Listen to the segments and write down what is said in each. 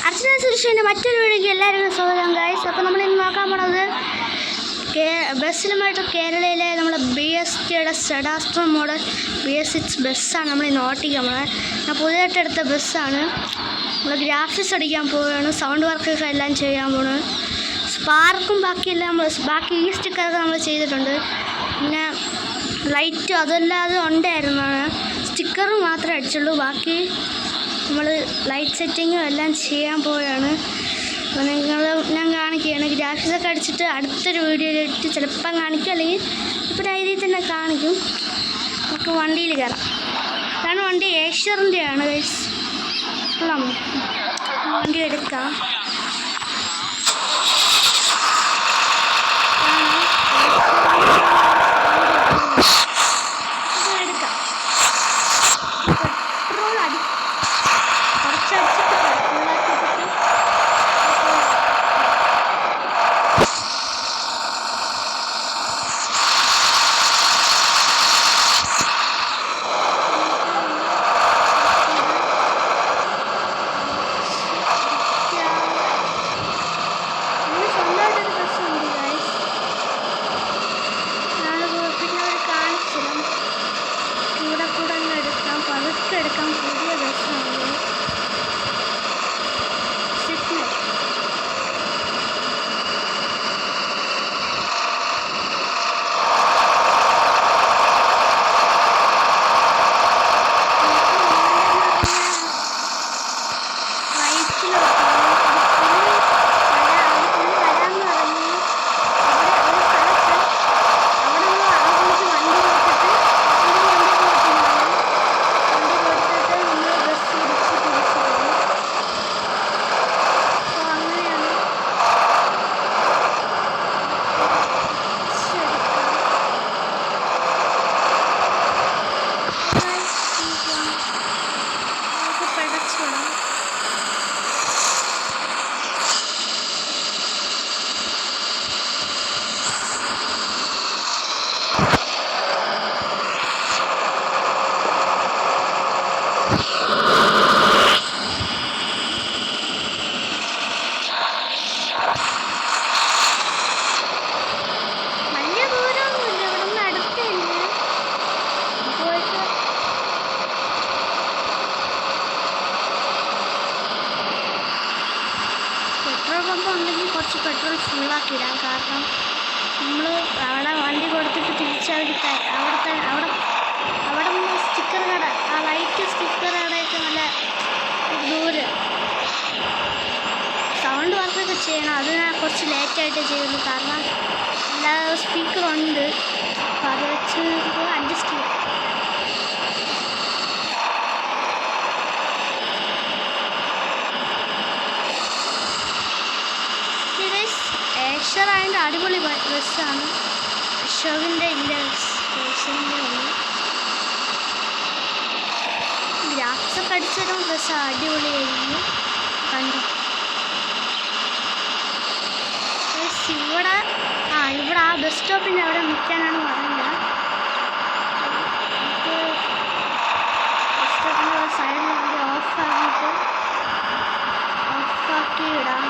അർച്ചന സുരേഷിൻ്റെ മറ്റൊരു വീഡിയോയ്ക്ക് എല്ലാവർക്കും സ്വാഗതം ഗൈസ്. അപ്പോൾ നമ്മൾ ഇന്ന് നോക്കാൻ പോണത് ബസ്സിലുമായിട്ട് കേരളയിലെ നമ്മുടെ BSTയുടെ സെഡാസ്റ്റർ മോഡൽ BS6 ബസ്സാണ് നമ്മൾ ഇന്ന് ഓട്ടിക്കാൻ പോകുന്നത്. ഞാൻ പുതിയതായിട്ട് എടുത്ത ബസ്സാണ്. നമ്മൾ ഗ്രാഫിക്സ് അടിക്കാൻ പോവുകയാണ്, സൗണ്ട് വർക്കൊക്കെ എല്ലാം ചെയ്യാൻ പോകുന്നത്. സ്പാർക്കും ബാക്കിയെല്ലാം ബാക്കി ഈ സ്റ്റിക്കറൊക്കെ നമ്മൾ ചെയ്തിട്ടുണ്ട്. പിന്നെ ലൈറ്റും അതെല്ലാം ഉണ്ടായിരുന്നാണ്. സ്റ്റിക്കർ മാത്രമേ അടിച്ചുള്ളൂ, ബാക്കി നമ്മൾ ലൈറ്റ് സെറ്റിങ്ങും എല്ലാം ചെയ്യാൻ പോവുകയാണ്. അപ്പോൾ ഞാൻ കാണിക്കുകയാണ്. ഗ്രാഫിക്സൊക്കെ അടിച്ചിട്ട് അടുത്തൊരു വീഡിയോയിലിട്ട് ചിലപ്പം കാണിക്കും, അല്ലെങ്കിൽ ഇപ്പോൾ രീതിയിൽ തന്നെ കാണിക്കും. നമുക്ക് വണ്ടിയിൽ കയറാം. അതാണ് വണ്ടി ഏഷ്യറിൻ്റെയാണ് ഗൈസ്. വണ്ടി എടുക്കാം. എടുക്കാം. പുതിയ ബസ്സാണ്. ഉണ്ടെങ്കിൽ കുറച്ച് പെട്രോൾ ഫുള്ളാക്കിയിടാം. കാരണം നമ്മൾ അവിടെ വണ്ടി കൊടുത്തിട്ട് തിരിച്ചവർ അവിടെ സ്റ്റിക്കർ കട, ആ ലൈറ്റ് സ്റ്റിക്കർ കടയൊക്കെ നല്ല ദൂരം സൗണ്ട് വർക്കൊക്കെ ചെയ്യണം. അത് ഞാൻ കുറച്ച് ലേറ്റായിട്ട് ചെയ്യുള്ളൂ, കാരണം എല്ലാ സ്പീക്കറുണ്ട്. അപ്പോൾ അത് വെച്ച് അഡ്ജസ്റ്റ് ചെയ്യാം. ഏഷ്യറായതിൻ്റെ അടിപൊളി ബസ്സാണ്. അശോകിൻ്റെ ഏഷ്യൻ്റെ ഒന്ന് ഗ്രാഫിക്സൊക്കെ അടിച്ചിടും. ബസ് അടിപൊളിയായിരുന്നു. കണ്ടു ഇവിടെ ആ ബസ് സ്റ്റോപ്പിൻ്റെ അവിടെ നിൽക്കാനാണ് പറഞ്ഞത്. ബസ് സ്റ്റോപ്പിൻ്റെ സൈഡിൽ ഓഫാക്കി ഇടാം.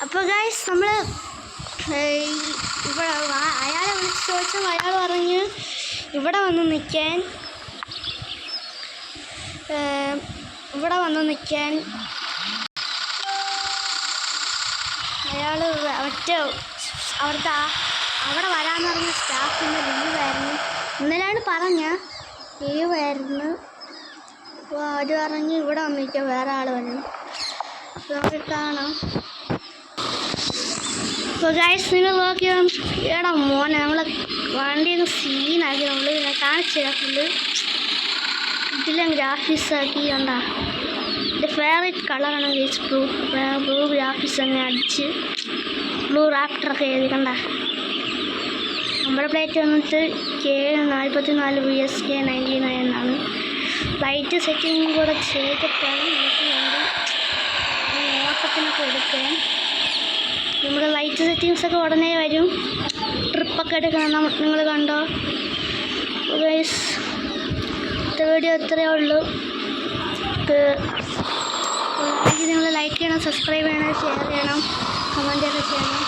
അപ്പോൾ ഗൈസ് നമ്മൾ ഇവിടെ അയാളെ വിളിച്ച് ചോദിച്ചാൽ അയാൾ പറഞ്ഞ് ഇവിടെ വന്ന് നിൽക്കാൻ അയാൾ അവിടെ വരാമെന്ന് പറഞ്ഞ സ്റ്റാഫിൻ്റെ ലീവായിരുന്നു. ഇന്നലെയാണ് ലീവായിരുന്നു. അപ്പോൾ അവർ പറഞ്ഞ് ഇവിടെ വന്ന് നിൽക്കാൻ വേറെ ആൾ വന്നു. നമുക്ക് കാണാം. അപ്പോൾ ഗൈസ് നിങ്ങൾ നോക്കിയാൽ എടാ മോനെ നമ്മളെ വണ്ടിയിൽ നിന്ന് സീനാക്കി നമ്മൾ കാണിച്ചു തരാം. ഫുള്ള് ഇതിലും ഗ്രാഫിക്സ് ആക്കി കണ്ട എൻ്റെ ഫേവറേറ്റ് കളറാണ് ഗൈസ് ബ്ലൂ ഗ്രാഫിക്സ് തന്നെ അടിച്ച് ബ്ലൂ റാപ്റ്ററൊക്കെ എഴുതി കണ്ട. നമ്മുടെ പ്ലേറ്റ് വന്നിട്ട് K44 VSK99 എന്നാണ്. ലൈറ്റ് സെറ്റിങ്ങും കൂടെ ചെയ്തിട്ടാണ് നമുക്ക് വേണ്ടി ഓട്ടത്തിനൊക്കെ എടുക്കാൻ. നമ്മുടെ ലൈറ്റ് സെറ്റിങ്സൊക്കെ ഉടനെ വരും. ട്രിപ്പൊക്കെ എടുക്കണം നിങ്ങൾ കണ്ടോ ഗൈസ്. വീഡിയോ ഇത്രയേ ഉള്ളൂ. നിങ്ങൾ ലൈക്ക് ചെയ്യണം, സബ്സ്ക്രൈബ് ചെയ്യണം, ഷെയർ ചെയ്യണം, കമൻറ്റൊക്കെ ചെയ്യണം.